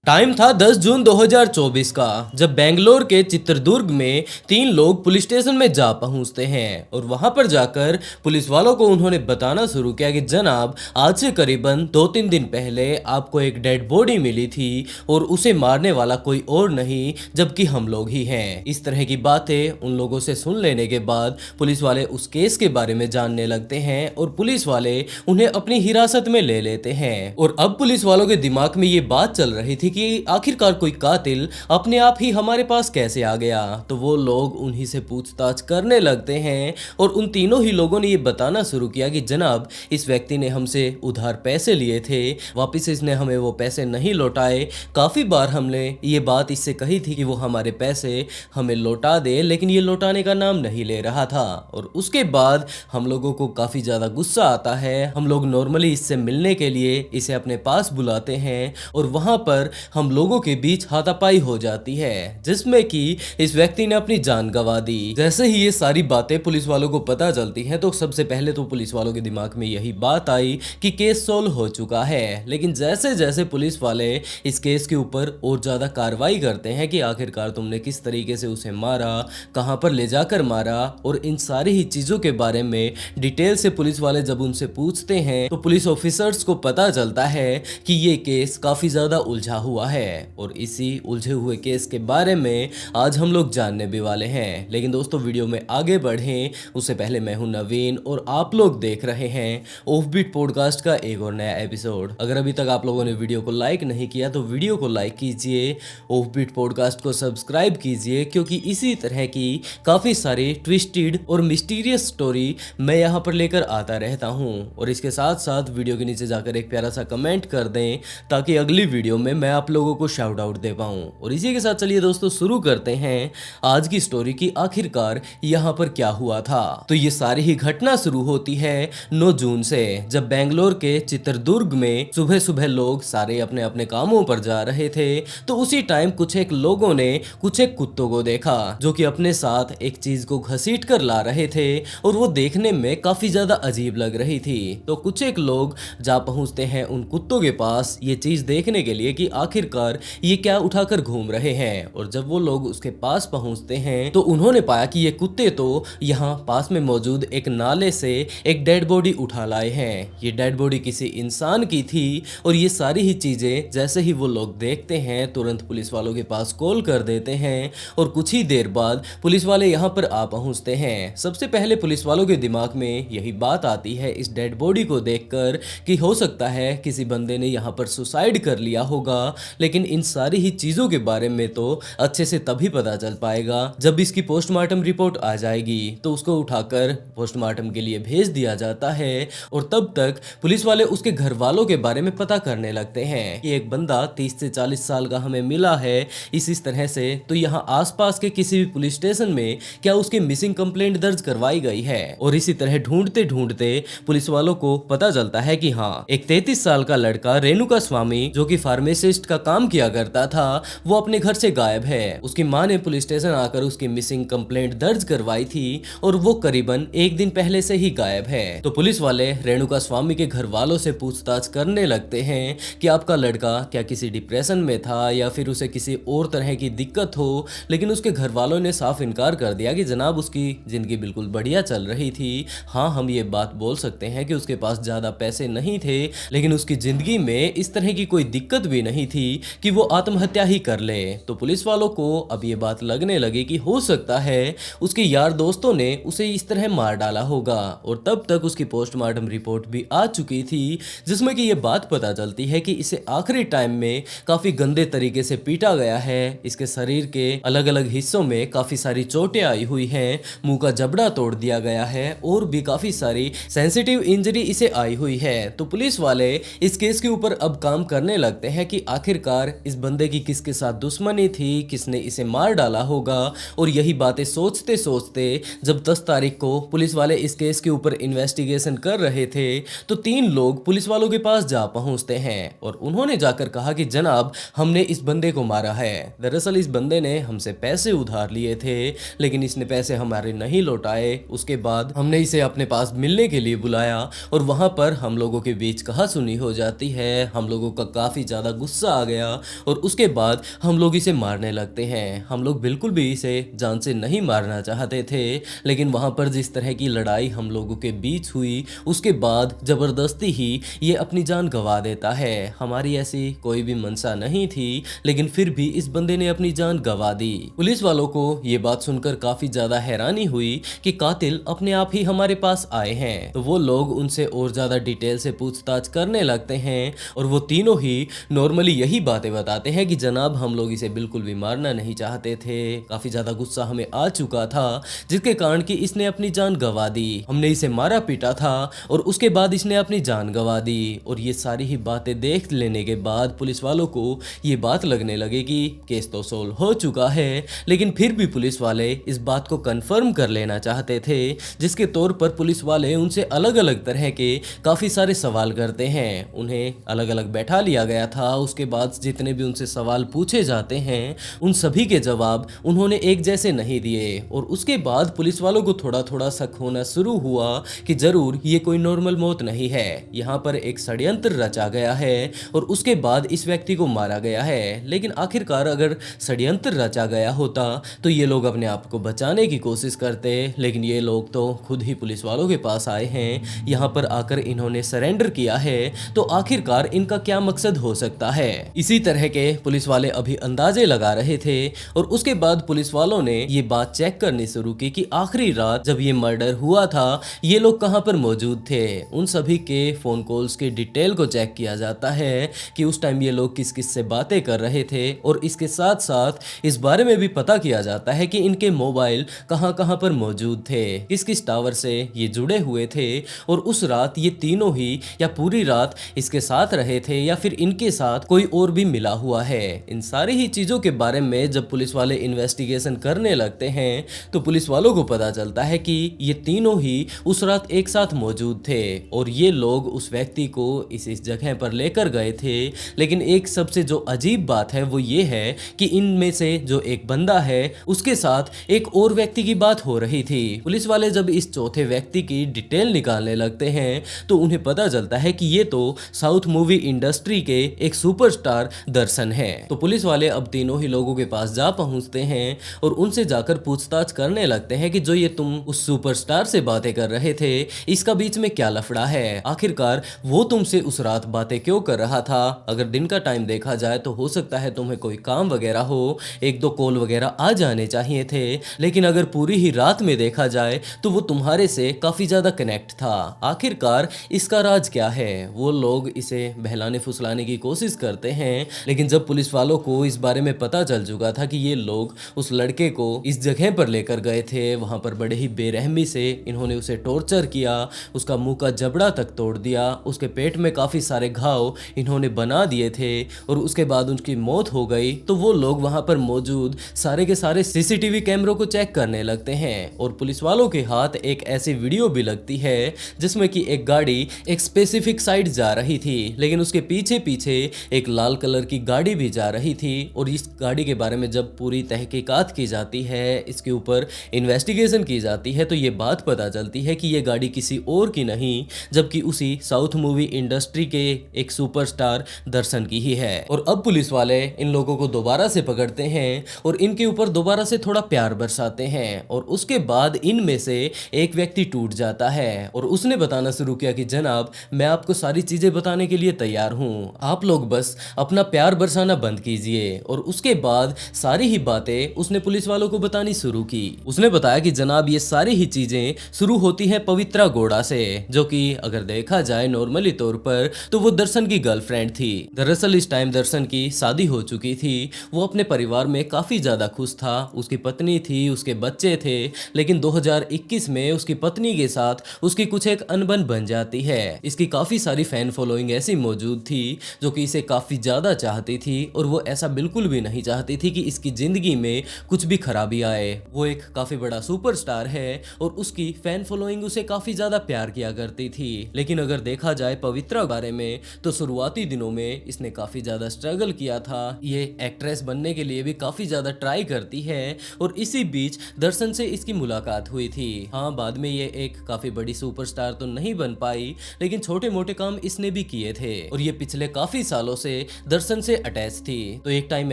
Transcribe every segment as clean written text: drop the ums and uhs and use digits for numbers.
Time था 10 जून 2024 का, जब बेंगलोर के चित्रदुर्ग में तीन लोग पुलिस स्टेशन में जा पहुंचते हैं और वहां पर जाकर पुलिस वालों को उन्होंने बताना शुरू किया कि जनाब, आज से करीबन 2-3 दिन पहले आपको एक डेड बॉडी मिली थी और उसे मारने वाला कोई और नहीं जबकि हम लोग ही हैं। इस तरह की बातें उन लोगों से सुन लेने के बाद पुलिस वाले उस केस के बारे में जानने लगते हैं और पुलिस वाले उन्हें अपनी हिरासत में ले लेते हैं। और अब पुलिस वालों के दिमाग में ये बात चल रही थी कि आखिरकार कोई कातिल अपने आप ही हमारे पास कैसे आ गया। तो वो लोग उन्हीं से पूछताछ करने लगते हैं और उन तीनों ही लोगों ने ये बताना शुरू किया कि जनाब, इस व्यक्ति ने हमसे उधार पैसे लिए थे, वापस इसने हमें वो पैसे नहीं लौटाए। काफ़ी बार हमने ये बात इससे कही थी कि वो हमारे पैसे हमें लौटा दे, लेकिन ये लौटाने का नाम नहीं ले रहा था। और उसके बाद हम लोगों को काफ़ी ज़्यादा गुस्सा आता है। हम लोग नॉर्मली इससे मिलने के लिए इसे अपने पास बुलाते हैं और वहाँ पर हम लोगों के बीच हाथापाई हो जाती है, जिसमें कि इस व्यक्ति ने अपनी जान गंवा दी। जैसे ही ये सारी बातें पुलिस वालों को पता चलती हैं तो सबसे पहले तो पुलिस वालों के दिमाग में यही बात आई कि केस सोल्व हो चुका है। लेकिन जैसे जैसे पुलिस वाले इस केस के ऊपर और ज़्यादा कार्रवाई करते हैं कि आखिरकार तुमने किस तरीके से उसे मारा, कहाँ पर ले जाकर मारा, और इन सारी ही चीज़ों के बारे में डिटेल से पुलिस वाले जब उनसे पूछते हैं तो पुलिस ऑफिसर्स को पता चलता है कि ये केस काफ़ी ज़्यादा उलझा हुआ है। और इसी उलझे हुए केस के बारे में आज हम लोग जानने भी वाले हैं। लेकिन दोस्तों, वीडियो में आगे बढ़ें उससे पहले मैं हूं नवीन और आप लोग देख रहे हैं ऑफबीट पॉडकास्ट का एक और नया एपिसोड। अगर अभी तक आप लोगों ने वीडियो को लाइक नहीं किया तो वीडियो को लाइक कीजिए, ऑफबीट पॉडकास्ट को सब्सक्राइब कीजिए, क्योंकि इसी तरह की काफ़ी सारी ट्विस्टेड और मिस्टीरियस स्टोरी मैं यहाँ पर लेकर आता रहता हूँ। और इसके साथ साथ वीडियो के नीचे जाकर एक प्यारा सा कमेंट कर दें ताकि अगली वीडियो में मैं आप लोगों को शाउट आउट दे पाऊं। और इसी के साथ चलिए दोस्तों शुरू करते हैं आज की स्टोरी की आखिरकार यहाँ पर क्या हुआ था। तो ये सारी ही घटना शुरू होती है 9 जून से, जब बेंगलोर के चित्रदुर्ग में सुबह सुबह लोग सारे अपने अपने कामों पर जा रहे थे। तो उसी टाइम कुछ एक लोगों ने कुछ एक कुत्तों को देखा जो कि अपने साथ एक चीज को घसीट कर ला रहे थे और वो देखने में काफी ज्यादा अजीब लग रही थी। तो कुछ एक लोग जा पहुंचते हैं उन कुत्तों के पास ये चीज देखने के लिए कि आखिरकार ये क्या उठाकर घूम रहे हैं। और जब वो लोग उसके पास पहुंचते हैं तो उन्होंने पाया कि ये कुत्ते तो यहाँ पास में मौजूद एक नाले से एक डेड बॉडी उठा लाए हैं। ये डेड बॉडी किसी इंसान की थी। और ये सारी ही चीजें जैसे ही वो लोग देखते हैं तुरंत पुलिस वालों के पास कॉल कर देते हैं और कुछ ही देर बाद पुलिस वाले यहाँ पर आ पहुंचते हैं। सबसे पहले पुलिस वालों के दिमाग में यही बात आती है इस डेड बॉडी को देखकर कि हो सकता है किसी बंदे ने यहाँ पर सुसाइड कर लिया होगा। लेकिन इन सारी ही चीज़ों के बारे में तो अच्छे से तभी पता चल पाएगा जब इसकी पोस्टमार्टम रिपोर्ट आ जाएगी। तो उसको उठाकर पोस्टमार्टम के लिए भेज दिया जाता है और तब तक पुलिस वाले उसके घर वालों के बारे में पता करने लगते हैं कि एक बंदा 30 से 40 साल का हमें मिला है इस तरह से। तो यहाँ आसपास के किसी भी पुलिस स्टेशन में क्या उसकी मिसिंग कंप्लेंट दर्ज करवाई गई है। और इसी तरह ढूंढते ढूंढते पुलिस वालों को पता चलता है कि हाँ, एक 33 साल का लड़का रेणुका स्वामी जो कि फार्मासिस्ट का काम किया करता था वो अपने घर से गायब है। उसकी मां ने पुलिस स्टेशन आकर उसकी मिसिंग कंप्लेंट दर्ज करवाई थी और वो करीबन एक दिन पहले से ही गायब है। तो पुलिस वाले रेणुका स्वामी के घर वालों से पूछताछ करने लगते हैं कि आपका लड़का क्या किसी डिप्रेशन में था या फिर उसे किसी और तरह की दिक्कत हो। लेकिन उसके घर वालों ने साफ इनकार कर दिया कि जनाब, उसकी जिंदगी बिल्कुल बढ़िया चल रही थी। हाँ, हम ये बात बोल सकते हैं कि उसके पास ज्यादा पैसे नहीं थे, लेकिन उसकी जिंदगी में इस तरह की कोई दिक्कत भी नहीं थी कि वो आत्महत्या ही कर ले। तो पुलिस वालों को अब ये बात लगने लगी कि हो सकता है उसके यार दोस्तों ने उसे इस तरह मार डाला होगा। और तब तक उसकी पोस्टमार्टम रिपोर्ट भी आ चुकी थी जिसमें कि ये बात पता चलती है कि इसे आखिरी टाइम में काफी गंदे तरीके से पीटा गया है। इसके शरीर के अलग अलग हिस्सों में काफी सारी चोटें आई हुई हैं, मुंह का जबड़ा तोड़ दिया गया है और भी काफी सारी सेंसिटिव इंजरी इसे आई हुई है। तो पुलिस वाले इस केस के ऊपर अब काम करने लगते हैं कि आखिरकार इस बंदे की किसके साथ दुश्मनी थी, किसने इसे मार डाला होगा। और यही बातें सोचते सोचते जब 10 तारीख को पुलिस वाले इस केस के ऊपर इन्वेस्टिगेशन कर रहे थे तो 3 लोग पुलिस वालों के पास जा पहुंचते हैं और उन्होंने जाकर कहा कि जनाब, हमने इस बंदे को मारा है। दरअसल इस बंदे ने हमसे पैसे उधार लिए थे, लेकिन इसने पैसे हमारे नहीं लौटाए। उसके बाद हमने इसे अपने पास मिलने के लिए बुलाया और वहां पर हम लोगों के बीच कहा सुनी हो जाती है। हम लोगों का काफी ज्यादा गुस्सा आ गया और उसके बाद हम लोग इसे मारने लगते हैं। हम लोग बिल्कुल भी इसे जान से नहीं मारना चाहते थे, लेकिन वहाँ पर जिस तरह की लड़ाई हम लोगों के बीच हुई उसके बाद ज़बरदस्ती ही ये अपनी जान गंवा देता है। हमारी ऐसी कोई भी मंशा नहीं थी, लेकिन फिर भी इस बंदे ने अपनी जान गंवा दी। पुलिस वालों को ये बात सुनकर काफ़ी ज़्यादा हैरानी हुई कि कातिल अपने आप ही हमारे पास आए हैं। तो वो लोग उनसे और ज़्यादा डिटेल से पूछताछ करने लगते हैं और वो तीनों ही नॉर्मली यही बातें बताते हैं कि जनाब हम लोग इसे बिल्कुल भी मारना नहीं चाहते थे, काफ़ी ज़्यादा गुस्सा हमें आ चुका था जिसके कारण कि इसने अपनी जान गंवा दी। हमने इसे मारा पीटा था और उसके बाद इसने अपनी जान गंवा दी। और ये सारी ही बातें देख लेने के बाद पुलिस वालों को ये बात लगने लगे कि केस तो सोल्व हो चुका है, लेकिन फिर भी पुलिस वाले इस बात को कंफर्म कर लेना चाहते थे, जिसके तौर पर पुलिस वाले उनसे अलग अलग तरह के काफ़ी सारे सवाल करते हैं। उन्हें अलग अलग बैठा लिया गया था। उसके बाद जितने भी उनसे सवाल पूछे जाते हैं उन सभी के जवाब उन्होंने एक जैसे नहीं दिए। और उसके बाद पुलिस वालों को थोड़ा थोड़ा शक होना शुरू हुआ कि जरूर ये कोई नॉर्मल मौत नहीं है, यहाँ पर एक षड्यंत्र रचा गया है और उसके बाद इस व्यक्ति को मारा गया है। लेकिन आखिरकार अगर षड्यंत्र रचा गया होता तो ये लोग अपने आप को बचाने की कोशिश करते, लेकिन ये लोग तो खुद ही पुलिस वालों के पास आए हैं, यहाँ पर आकर इन्होंने सरेंडर किया है, तो आखिरकार इनका क्या मकसद हो सकता है। इसी तरह के पुलिस वाले अभी अंदाजे लगा रहे थे और उसके बाद पुलिस वालों ने ये बात चेक करनी शुरू की कि आखिरी रात जब ये मर्डर हुआ था ये लोग कहाँ पर मौजूद थे। उन सभी के फोन कॉल्स की डिटेल को चेक किया जाता है कि उस टाइम ये लोग किस किस से बातें कर रहे थे और इसके साथ साथ इस बारे में भी पता किया जाता है कि इनके मोबाइल कहाँ कहाँ पर मौजूद थे, किस किस टावर से ये जुड़े हुए थे और उस रात ये तीनों ही या पूरी रात इसके साथ रहे थे या फिर इनके साथ कोई और भी मिला हुआ है। इन सारी ही चीज़ों के बारे में जब पुलिस वाले इन्वेस्टिगेशन करने लगते हैं तो पुलिस वालों को पता चलता है कि ये तीनों ही उस रात एक साथ मौजूद थे और ये लोग उस व्यक्ति को इस जगह पर लेकर गए थे। लेकिन एक सबसे जो अजीब बात है वो ये है कि इनमें से जो एक बंदा है उसके साथ एक और व्यक्ति की बात हो रही थी। पुलिस वाले जब इस चौथे व्यक्ति की डिटेल निकालने लगते हैं तो उन्हें पता चलता है कि ये तो साउथ मूवी इंडस्ट्री के एक सुपरस्टार दर्शन है। तो पुलिस वाले अब तीनों ही लोगों के पास जा पहुंचते हैं और उनसे जाकर पूछताछ करने लगते हैं कि जो ये तुम उस सुपरस्टार से बातें कर रहे थे इसका बीच में क्या लफड़ा है, आखिरकार वो तुमसे उस रात बातें क्यों कर रहा था। अगर दिन का टाइम देखा जाए तो हो सकता है तुम्हें कोई काम वगैरह हो, एक दो कॉल वगैरह आ जाने चाहिए थे, लेकिन अगर पूरी ही रात में देखा जाए तो वो तुम्हारे से काफी ज्यादा कनेक्ट था। आखिरकार इसका राज क्या है। वो लोग इसे बहलाने फुसलाने की कोशिश करते हैं, लेकिन जब पुलिस वालों को इस बारे में पता चल चुका था कि ये लोग उस लड़के को इस जगह पर लेकर गए थे, वहां पर बड़े ही बेरहमी से इन्होंने उसे टॉर्चर किया, उसका मुंह का जबड़ा तक तोड़ दिया, उसके पेट में काफी सारे घाव इन्होंने बना दिए थे और उसके बाद उनकी मौत हो गई। तो वो लोग वहां पर मौजूद सारे के सारे सीसीटीवी कैमरों को चेक करने लगते हैं और पुलिस वालों के हाथ एक ऐसी वीडियो भी लगती है जिसमें कि एक गाड़ी एक स्पेसिफिक साइड जा रही थी, लेकिन उसके पीछे पीछे एक लाल कलर की गाड़ी भी जा रही थी। और इस गाड़ी के बारे में जब पूरी तहकीकात की जाती है, इसके ऊपर इन्वेस्टिगेशन की जाती है, तो ये बात पता चलती है कि ये गाड़ी किसी और की नहीं जबकि उसी साउथ मूवी इंडस्ट्री के एक सुपरस्टार दर्शन की ही है। और अब पुलिस वाले इन लोगों को दोबारा से पकड़ते हैं और इनके ऊपर दोबारा से थोड़ा प्यार बरसाते हैं और उसके बाद इनमें से एक व्यक्ति टूट जाता है और उसने बताना शुरू किया कि जनाब मैं आपको सारी चीजें बताने के लिए तैयार हूँ, आप लोग बस अपना प्यार बरसाना बंद कीजिए। और उसके बाद सारी ही बातें उसने पुलिस वालों को बतानी शुरू की। उसने बताया कि जनाब ये सारी ही चीजें शुरू होती हैं पवित्रा गौड़ा से, जो कि अगर देखा जाए नॉर्मली तौर पर तो वो दर्शन की गर्लफ्रेंड थी। दरअसल इस टाइम दर्शन की शादी हो चुकी थी, वो अपने परिवार में काफी ज्यादा खुश था, उसकी पत्नी थी, उसके बच्चे थे, लेकिन 2021 में उसकी पत्नी के साथ उसकी कुछ एक अनबन बन जाती है। इसकी काफी सारी फैन फॉलोइंग ऐसी मौजूद थी जो कि इसे काफी ज्यादा चाहती थी और वो ऐसा बिल्कुल भी नहीं चाहती थी कि इसकी जिंदगी में कुछ भी खराबी आए। वो एक काफी बड़ा सुपरस्टार है और उसकी फैन फॉलोइंग उसे काफी ज्यादा प्यार किया करती थी। लेकिन अगर देखा जाए पवित्रा बारे में तो शुरुआती दिनों में इसने काफी ज्यादा स्ट्रगल किया था, ये एक्ट्रेस बनने के लिए भी काफी ज्यादा ट्राई करती है और इसी बीच दर्शन से इसकी मुलाकात हुई थी। हाँ, बाद में ये एक काफी बड़ी सुपरस्टार तो नहीं बन पाई, लेकिन छोटे मोटे काम इसने भी किए थे और ये पिछले काफी सालों से दर्शन से अटैच थी। तो एक टाइम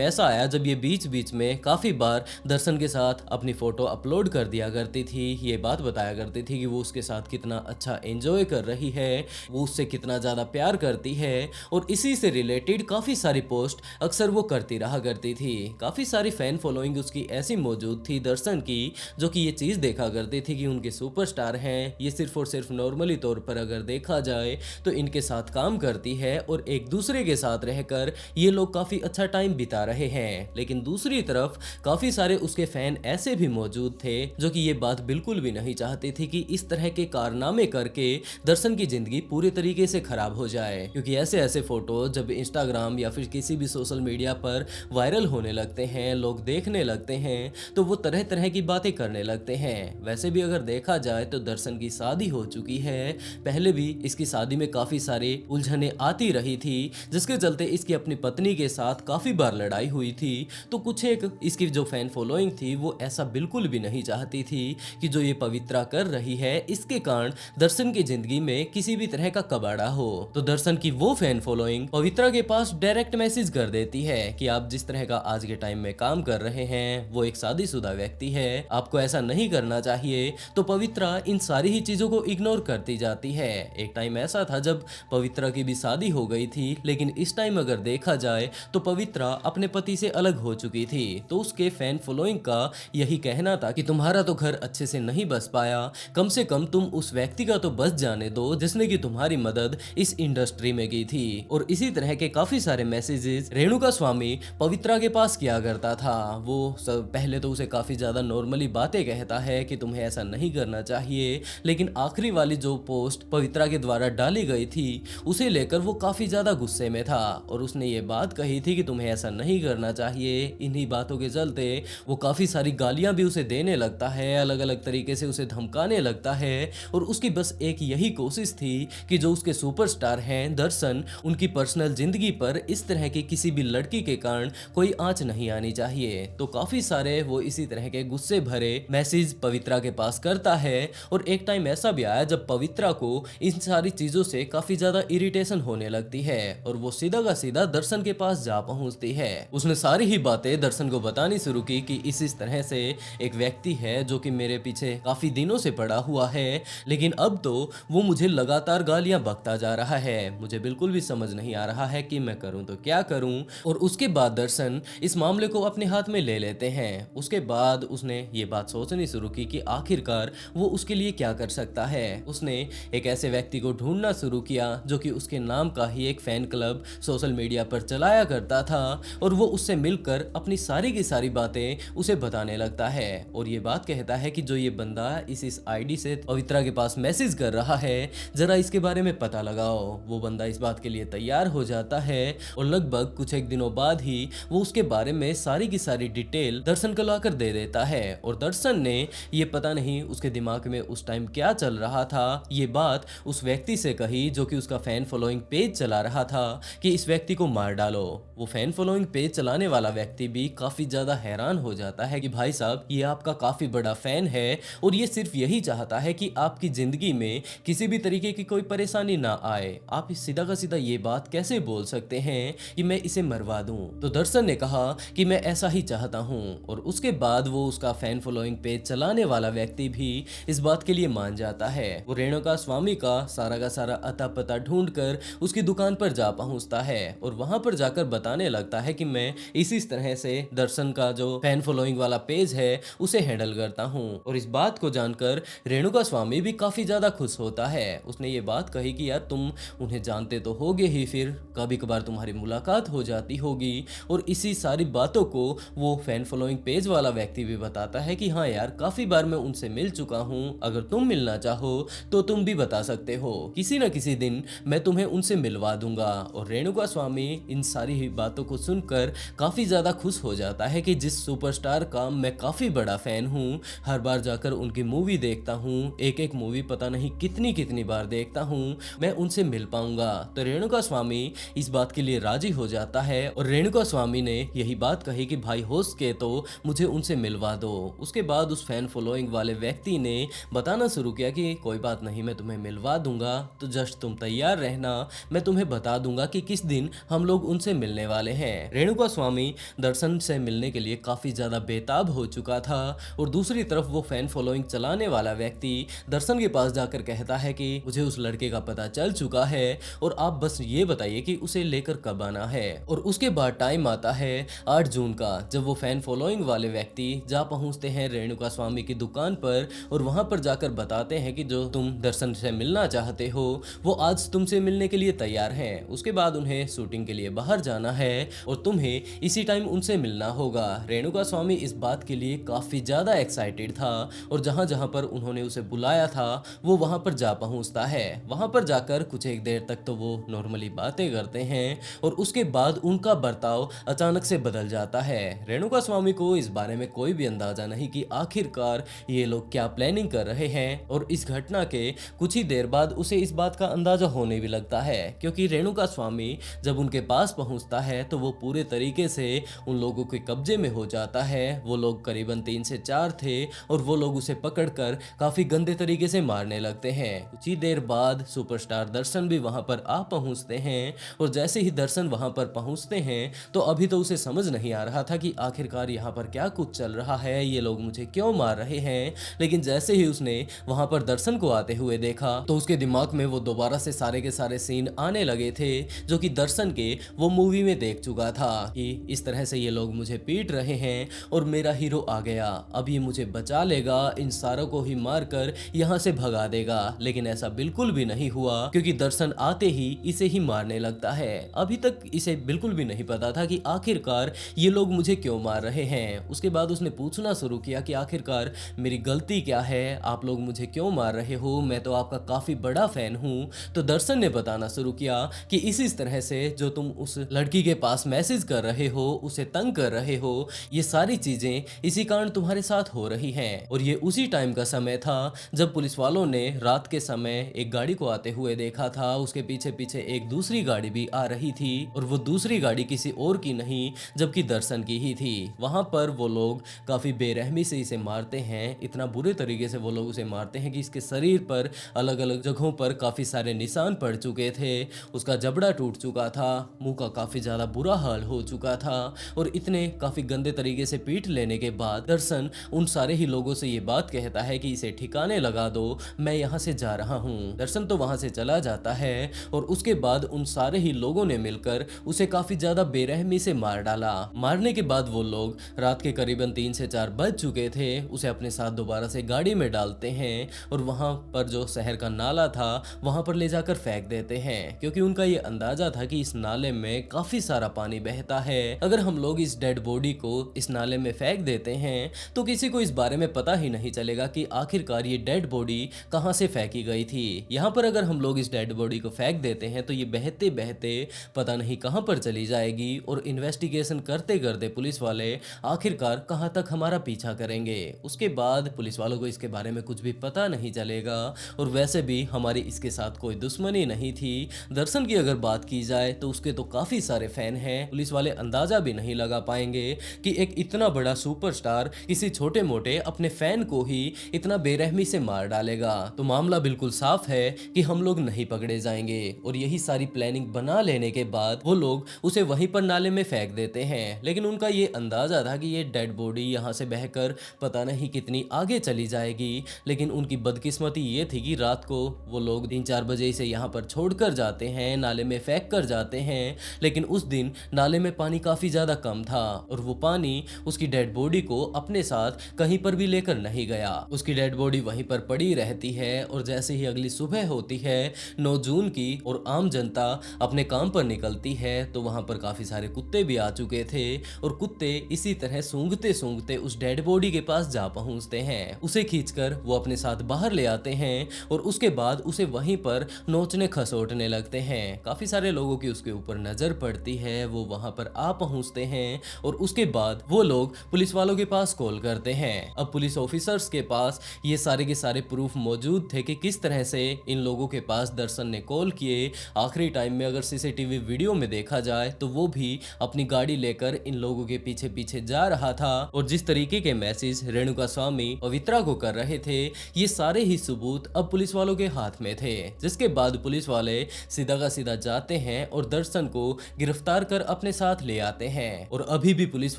ऐसा आया जब ये बीच बीच में काफी बार दर्शन के साथ अपनी फोटो अपलोड कर दिया करती थी, ये बात बताया करती थी कि वो उसके साथ कितना अच्छा एंजॉय कर रही है, वो उससे कितना ज़्यादा प्यार करती है, और इसी से रिलेटेड काफ़ी सारी पोस्ट अक्सर वो करती रहा करती थी। काफ़ी सारी फ़ैन फॉलोइंग उसकी ऐसी मौजूद थी दर्शन की, जो कि ये चीज़ देखा करती थी कि उनके सुपरस्टार हैं, ये सिर्फ और सिर्फ नॉर्मली तौर पर अगर देखा जाए तो इनके साथ काम करती है और एक दूसरे के साथ रहकर ये लोग काफ़ी अच्छा टाइम बिता रहे हैं। लेकिन दूसरी तरफ काफ़ी सारे उसके फ़ैन ऐसे भी मौजूद थे जो कि ये बात बिल्कुल भी नहीं चाहते थे कि इस तरह के कारनामे करके दर्शन की जिंदगी पूरे तरीके से खराब हो जाए, क्योंकि ऐसे ऐसे फोटो जब इंस्टाग्राम या फिर किसी भी सोशल मीडिया पर वायरल होने लगते हैं, लोग देखने लगते हैं, तो वो तरह तरह की बातें करने लगते हैं। वैसे भी अगर देखा जाए तो दर्शन की शादी हो चुकी है, पहले भी इसकी शादी में काफी सारे उलझने आती रही थी, जिसके चलते इसकी अपनी पत्नी के साथ काफी बार लड़ाई हुई थी। तो कुछ एक इसकी जो फैन फॉलोइंग थी वो ऐसा बिल्कुल भी नहीं चाहती थी कि जो ये पवित्रा कर रही है इसके कारण दर्शन की जिंदगी में किसी भी तरह का कबाड़ा हो। तो दर्शन की वो फैन फॉलोइंग पवित्रा के पास डायरेक्ट मैसेज कर देती है कि आप जिस तरह का आज के टाइम में काम कर रहे हैं वो एक शादीशुदा व्यक्ति है, आपको ऐसा नहीं करना चाहिए। तो पवित्रा इन सारी ही चीजों को इग्नोर करती जाती है। एक टाइम ऐसा था जब पवित्रा की भी शादी हो गई थी, लेकिन इस टाइम अगर देखा जाए तो पवित्रा अपने पति से अलग हो चुकी थी। तो उसके फैन फॉलोइंग का यही कहना था कि तुम्हारा तो घर अच्छे से नहीं बस पाया, कम से कम तुम उस व्यक्ति का तो बस जाने दो जिसने की तुम्हारी मदद इस इंडस्ट्री में की थी। और इसी तरह के काफी सारे मैसेजेस रेणुका स्वामी पवित्रा के पास किया करता था। वो सब पहले तो उसे काफी ज्यादा नॉर्मली बातें कहता है कि तुम्हें ऐसा नहीं करना चाहिए, लेकिन आखिरी वाली जो पोस्ट पवित्रा के द्वारा डाली गई थी उसे लेकर वो काफी ज्यादा गुस्से में था और उसने ये बात कही थी कि तुम्हें ऐसा नहीं करना चाहिए। इन्हीं बातों के चलते वो काफी सारी गालियां भी उसे देने लगता है, अलग अलग तरीके से उसे धमकाने लगता है, और उसकी बस एक यही कोशिश थी कि जो उसके सुपरस्टार हैं दर्शन, उनकी पर्सनल जिंदगी पर इस तरह की किसी भी लड़की के कारण कोई आंच नहीं आनी चाहिए। तो काफी सारे वो इसी तरह के गुस्से भरे मैसेज पवित्रा के पास करता है। और एक टाइम ऐसा भी आया जब पवित्रा को इन सारी चीजों से काफी ज्यादा इरिटेशन होने लगती है और वो सीधा का सीधा दर्शन के पास जा पहुंचती है। उसने सारी ही बातें दर्शन को बतानी शुरू की कि इस तरह से एक व्यक्ति है जो कि मेरे पीछे काफी दिनों से पड़ा हुआ है, लेकिन अब तो वो मुझे लगातार गालियां बकता जा रहा है, मुझे बिल्कुल भी समझ नहीं आ रहा है कि मैं करूं तो क्या करूं। और उसके बाद दर्शन इस मामले को अपने हाथ में ले लेते हैं। उसके बाद उसने ये बात सोचनी शुरू की कि आखिरकार वो उसके लिए क्या कर सकता है। उसने एक ऐसे व्यक्ति को ढूंढना शुरू किया जो कि उसके नाम का ही एक फैन क्लब सोशल मीडिया पर चलाया करता था, और वो उससे मिलकर अपनी सारी की सारी बातें उसे बताने लगता है और ये बात कहता है कि जो ये बंदा इस आईडी से पवित्रा के पास मैसेज कर रहा है, जरा इसके बारे में पता लगाओ। वो बंदा इस बात के लिए तैयार हो जाता है और लगभग कुछ एक दिनों बाद ही वो उसके बारे में सारी की सारी डिटेल दर्शन को लाकर दे देता है। और दर्शन ने ये पता नहीं उसके दिमाग में उस टाइम क्या चल रहा था, ये बात उस व्यक्ति से कही जो कि उसका फैन फॉलोइंग पेज चला रहा था कि इस व्यक्ति को मार डालो। वो फैन फॉलोइंग पेज चलाने वाला व्यक्ति भी काफी ज्यादा हैरान हो जाता है कि भाई साहब ये आपका काफी बड़ा फैन है और ये सिर्फ यही चाहता है कि आपकी जिंदगी में किसी भी तरीके की कोई परेशानी ना आए। आप इस सीधा का सीधा ये बात कैसे बोल सकते हैं कि मैं इसे मरवा दूं। तो दर्शन ने कहा कि मैं ऐसा ही चाहता हूं, और उसके बाद वो उसका फैन फॉलोइंग पेज चलाने वाला व्यक्ति भी इस बात के लिए मान जाता है। वो रेणुका स्वामी का सारा अता पता ढूंढकर उसकी दुकान पर जा पहुंचता है और वहां पर जाकर बताने लगता है कि मैं इस तरह से दर्शन का जो फैन फॉलोइंग वाला पेज है उसे हैंडल करता हूं। और इस बात को जानकर रेणुका स्वामी भी काफी ज्यादा खुश होता है। उसने ये बात कही कि यार तुम उन्हें जानते तो होगे ही, फिर कभी कभार तुम्हारी मुलाकात हो जाती होगी। और इसी सारी बातों को वो फैन फॉलोइंग पेज वाला व्यक्ति भी बताता है कि हाँ यार काफी बार मैं उनसे मिल चुका हूँ, अगर तुम मिलना चाहो तो तुम भी बता सकते हो, किसी न किसी दिन मैं तुम्हें उनसे मिलवा दूंगा। और रेणुका स्वामी इन सारी ही बातों को सुनकर काफी ज्यादा खुश हो जाता है कि जिस सुपरस्टार का मैं काफी बड़ा फैन हूँ, हर बार जाकर उनकी मूवी देखता हूँ, एक एक मूवी पता नहीं कितनी बार देखता हूँ, मैं उनसे मिल पाऊंगा। तो रेणुका स्वामी इस बात के लिए राजी हो जाता है और रेणुका स्वामी ने यही बात कही कि भाई हो सके तो मुझे उनसे मिलवा दो। उसके बाद उस फैन फॉलोइंग वाले व्यक्ति ने बताना शुरू किया कि कोई बात नहीं, मैं तुम्हें मिलवा दूंगा, तो जस्ट तुम तैयार रहना, मैं तुम्हें बता दूंगा कि किस दिन दिन हम लोग उनसे मिलने वाले हैं। रेणुका स्वामी दर्शन से मिलने के लिए काफी ज्यादा बेताब हो चुका था और दूसरी तरफ वो फैन फॉलोइंग चलाने वाला व्यक्ति दर्शन के पास जाकर कहता है कि मुझे उस लड़के का पता चल चुका है और आप बस ये बताइए कि उसे लेकर कब आना है। और उसके बाद टाइम आता है 8 जून का, जब वो फैन फॉलोइंग वाले व्यक्ति जा पहुंचते हैं रेणुका स्वामी की दुकान पर और वहां पर जाकर बताते हैं कि जो तुम दर्शन से मिलना चाहते हो वो आज तुमसे मिलने के लिए तैयार हैं। उसके बाद उन्हें शूटिंग के लिए बाहर जाना है और तुम्हें इसी टाइम उनसे मिलना होगा। रेणुका स्वामी इस बात के लिए काफी ज्यादा एक्साइटेड था और जहां जहां पर उन्होंने उसे बुलाया था वो वहां पर जा पहुंचता है। वहां पर जाकर कुछ एक देर तक तो वो नॉर्मली बातें करते हैं और उसके बाद उनका बर्ताव अचानक से बदल जाता है। रेणुका स्वामी को इस बारे में कोई भी अंदाजा नहीं कि आखिरकार ये लोग क्या प्लानिंग कर रहे हैं और इस घटना के कुछ ही देर बाद उसे इस बात का अंदाजा होने भी लगता है, क्योंकि रेणुका स्वामी जब उनके पास पहुंचता है तो वो पूरे तरीके से उन लोगों के कब्जे में हो जाता है। वो लोग करीबन 3 से 4 थे और वो लोग उसे पकड़कर काफी गंदे तरीके से मारने लगते हैं। कुछ ही देर बाद सुपरस्टार दर्शन भी वहां पर आ पहुंचते हैं और जैसे ही दर्शन वहां पर पहुंचते हैं तो अभी तो उसे समझ नहीं आ रहा था कि आखिरकार यहाँ पर क्या कुछ चल रहा है, ये लोग मुझे क्यों मार रहे हैं। लेकिन जैसे ही उसने वहां पर दर्शन को आते हुए देखा तो उसके दिमाग में वो दोबारा से सारे के सारे सीन आने लगे थे जो कि दर्शन के वो मूवी में देख चुका था कि इस तरह से ये लोग मुझे पीट रहे हैं और मेरा हीरो आ गया, अब ये मुझे बचा लेगा, इन सारों को ही मारकर यहाँ से भगा देगा। लेकिन ऐसा बिल्कुल भी नहीं हुआ, क्योंकि दर्शन आते ही इसे ही मारने लगता है। अभी तक इसे बिल्कुल भी नहीं पता था कि आखिरकार ये लोग मुझे क्यों मार रहे हैं। उसके बाद उसने पूछना शुरू किया कि आखिरकार मेरी गलती क्या है, आप लोग मुझे क्यों मार रहे हो, मैं तो आपका काफी बड़ा फैन हूँ। तो दर्शन ने बताना शुरू किया कि इसी तरह से जो तुम उस लड़की के पास मैसेज कर रहे हो, उसे तंग कर रहे हो, ये सारी चीजें इसी कारण तुम्हारे साथ हो रही हैं। और ये उसी टाइम का समय था जब पुलिस वालों ने रात के समय एक गाड़ी को आते हुए देखा था। उसके पीछे पीछे एक दूसरी गाड़ी भी आ रही थी और वो दूसरी गाड़ी किसी और की नहीं जबकि दर्शन की ही थी। वहां पर वो लोग काफी बेरहमी से इसे मारते हैं, इतना बुरे तरीके से वो लोग उसे मारते हैं कि इसके शरीर पर अलग अलग जगहों पर काफी सारे निशान पड़ चुके थे, उसका जबड़ा टूट चुका था, मुंह का काफी ज्यादा बुरा हाल हो चुका था। और इतने काफी गंदे तरीके से पीट लेने के बाद दर्शन उन सारे ही लोगों से ये बात कहता है कि इसे ठिकाने लगा दो, मैं यहाँ से जा रहा हूँ। दर्शन तो वहां से चला जाता है और उसके बाद उन सारे ही लोगों ने मिलकर उसे काफी ज्यादा बेरहमी से मार डाला। मारने के बाद वो लोग रात के करीबन 3 से 4 बज चुके थे, उसे अपने साथ दोबारा से गाड़ी में डालते हैं और वहां पर जो शहर का नाला था वहां पर ले जाकर फेंक देते हैं, क्योंकि उनका ये अंदाजा था कि इस नाले में काफी सारा पानी बहता है। अगर हम लोग इस डेड बॉडी को इस नाले में फेंक देते हैं तो किसी को इस बारे में पता ही नहीं चलेगा कि आखिरकार ये डेड बॉडी कहां से फेंकी गई थी। यहाँ पर अगर हम लोग इस डेड बॉडी को फेंक देते हैं तो ये बहते बहते पता नहीं कहां पर चली जाएगी और इन्वेस्टिगेशन करते करते पुलिस वाले आखिरकार कहां तक हमारा पीछा करेंगे। उसके बाद पुलिस वालों को इसके बारे में कुछ भी पता नहीं चलेगा और वैसे भी हमारी इसके साथ कोई दुश्मनी नहीं थी। दर्शन की अगर बात की जाए तो उसके तो काफी सारे फैन हैं, पुलिस वाले अंदाजा भी नहीं लगा पाएंगे कि एक इतना बड़ा सुपरस्टार किसी छोटे मोटे अपने फैन को ही इतना बेरहमी से मार डालेगा। तो मामला बिल्कुल साफ है कि हम लोग नहीं पकड़े जाएंगे। और यही सारी प्लानिंग बना लेने के बाद वो लोग उसे वहीं पर नाले में फेंक देते हैं। लेकिन उनका ये अंदाजा था कि ये डेड बॉडी यहाँ से बहकर पता नहीं कितनी आगे चली जाएगी। लेकिन उनकी बदकिस्मती ये थी कि रात को वो लोग 3-4 बजे इसे यहाँ पर छोड़कर जाते हैं, नाले में फेंक कर जाते हैं। लेकिन उस दिन नाले में पानी काफी ज्यादा कम था और वो पानी उसकी डेड बॉडी को अपने साथ कहीं पर भी लेकर नहीं गया। उसकी डेड बॉडी वहीं पर पड़ी रहती है और जैसे ही अगली सुबह होती है 9 जून की और आम जनता अपने काम पर निकलती है तो वहां पर काफी सारे कुत्ते भी आ चुके थे और कुत्ते इसी तरह सूंघते सूंघते उस डेड बॉडी के पास जा पहुंचते हैं। उसे खींचकर वो अपने साथ बाहर ले आते हैं और उसके बाद उसे वहीं पर नोचने खसोटने लगते हैं। काफी सारे लोगों की उसके ऊपर नजर पड़ती है, वो वहां पर आ पहुंचते हैं और उसके बाद वो लोग पुलिस वालों के पास कॉल करते हैं। अब पुलिस ऑफिसर्स के पास ये सारे के सारे प्रूफ मौजूद थे कि किस तरह से इन लोगों के पास दर्शन ने कॉल किए। आखिरी टाइम में अगर सीसीटीवी वीडियो में देखा जाए तो वो भी अपनी गाड़ी लेकर इन लोगों के पीछे पीछे जा रहा था और जिस तरीके के मैसेज रेणुका स्वामी पवित्रा को कर रहे थे ये सारे ही सबूत अब पुलिस वालों के हाथ में थे। जिसके बाद पुलिस वाले सीधा का सीधा जाते हैं हैं और दर्शन को गिरफ्तार कर अपने साथ ले आते हैं। और अभी भी पुलिस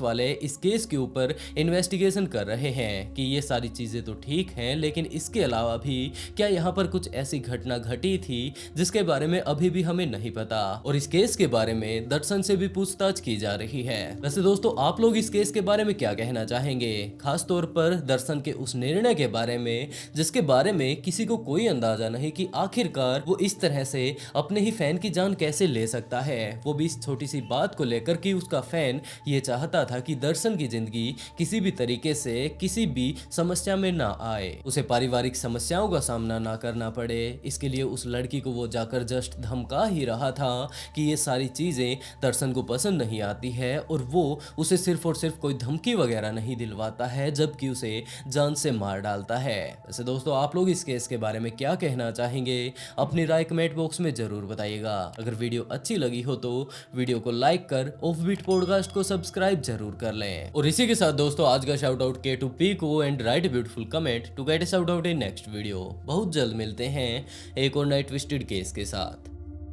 वाले इस केस के ऊपर इन्वेस्टिगेशन कर रहे हैं कि ये सारी चीजें तो ठीक हैं, लेकिन इसके अलावा भी क्या यहाँ पर कुछ ऐसी घटना घटी थी जिसके बारे में अभी भी हमें नहीं पता। और इस केस के बारे में दर्शन से भी पूछताछ की जा रही है। वैसे दोस्तों, आप लोग इस केस के बारे में क्या कहना चाहेंगे, खास तौर पर दर्शन के उस निर्णय के बारे में जिसके बारे में किसी को कोई अंदाजा नहीं कि आखिरकार वो इस तरह से अपने ही फैन की जान कैसे ले सकता है, वो भी इस छोटी सी बात को लेकर कि उसका फैन ये चाहता था कि दर्शन की जिंदगी किसी भी तरीके से किसी भी समस्या में ना आए, उसे पारिवारिक समस्याओं का सामना ना करना पड़े। इसके लिए उस लड़की को वो जाकर जस्ट धमका ही रहा था कि ये सारी चीजें दर्शन को पसंद नहीं आती है और वो उसे सिर्फ और सिर्फ कोई धमकी वगैरह नहीं दिलवाता है, जबकि उसे जान से मार डालता है। वैसे दोस्तों, आप लोग इस केस के बारे में क्या कहना चाहेंगे, अपनी राय कमेंट बॉक्स में जरूर बताइएगा। अगर वीडियो अच्छी लगी हो तो वीडियो को लाइक कर ऑफबीट पॉडकास्ट को सब्सक्राइब जरूर कर लें। और इसी के साथ दोस्तों, आज का शाउट आउट के टू पी को and write beautiful comment to get a shout out in next video. बहुत जल्द मिलते हैं एक और नए ट्विस्टेड केस के साथ।